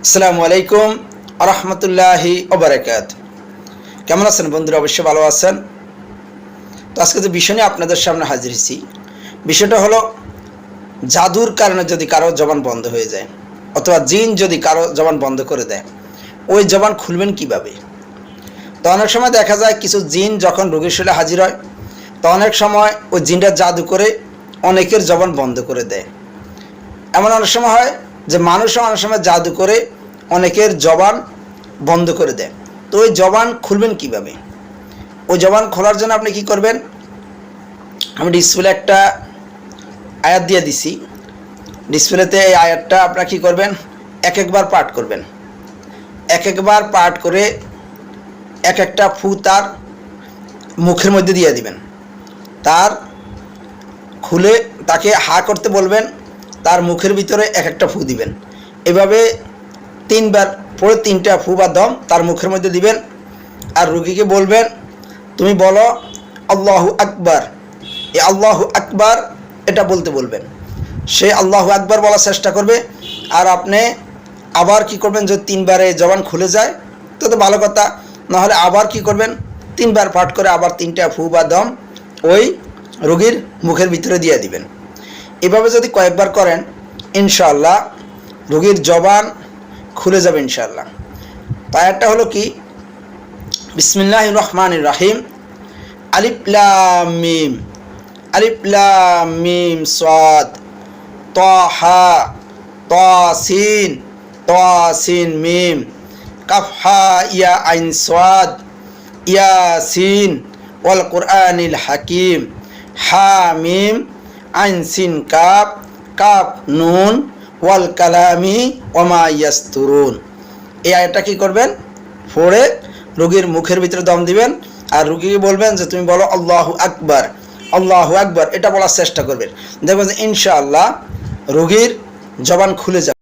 আসসালামু আলাইকুম রহমতুল্লাহি ওবারাকাতুহু। কেমন আছেন বন্ধুরা? অবশ্যই ভালো আছেন। তো আজকে যে বিষয় নিয়ে আপনাদের সামনে হাজির হয়েছি, বিষয়টা হলো জাদুর কারণে যদি কারো জবান বন্ধ হয়ে যায় অথবা জিন যদি কারো জবান বন্ধ করে দেয়, ওই জবান খুলবেন কিভাবে। তো অনেক সময় দেখা যায় কিছু জিন যখন রোগীর শরীরে হাজির হয়, তো অনেক সময় ওই জিনটা জাদু করে অনেকের জবান বন্ধ করে দেয়। এমন অনেক সময় হয় যে মানুষও অনেক সময় জাদু করে অনেকের জবান বন্ধ করে দেয়। তো ওই জবান খুলবেন কিভাবে? ওই জবান খোলার জন্য আপনি কি করবেন, আমি ডিসপ্লে একটা আয়াত দিয়ে দিছি। ডিসপ্লেতে এই আয়াতটা আপনারা কী করবেন, একবার পাঠ করবেন। একবার পাঠ করে একটা ফু তার মুখের মধ্যে দিয়ে দিবেন। তার খুলে তাকে হা করতে বলবেন, তার মুখের ভিতরে একটা ফু দিবেন। এভাবে 3 বার পরে 3টা ফু বা দম তার মুখের মধ্যে দিবেন। আর রুগীকে বলবেন, তুমি বলো আল্লাহু আকবার। এই আল্লাহু আকবার এটা বলতে বলবেন। সে আল্লাহু আকবার বলার চেষ্টা করবে। আর আপনি আবার কি করবেন, যদি 3 বারে জবান খুলে যায় তো ভালো কথা, নাহলে আবার কি করবেন, 3 বার পাঠ করে আবার 3টা ফু বা দম ওই রোগীর মুখের ভিতরে দিয়ে দিবেন। এভাবে যদি কয়েকবার করেন, ইনশাআল্লাহ রোগীর জবান খুলে যাবে ইনশাআল্লাহ। তো আয়াতটা হলো কি, বিসমিল্লাহির রহমানির রহিম, আলিফ লাম মিম, আলিফ লাম মিম সাদ, তাহা তাসিন, তাসিন মিম, কাফ হা ইয়া আইন সাদ, ইয়াসিন ওয়াল কুরআনিল হাকিম, হা মিম আইন সিন কাফ, কাফ নুন ওয়াল কালামি ওমা ইয়াসতুরুন। এই আয়াতটা কি করবেন, পড়ে রোগীর মুখের ভিতরে দম দিবেন। আর রোগীকে বলবেন যে তুমি বলো আল্লাহু আকবার, আল্লাহু আকবার এটা বলার চেষ্টা করবেন। দেখবেন যে ইনশাআল্লাহ রোগীর জবান খুলে যাবে।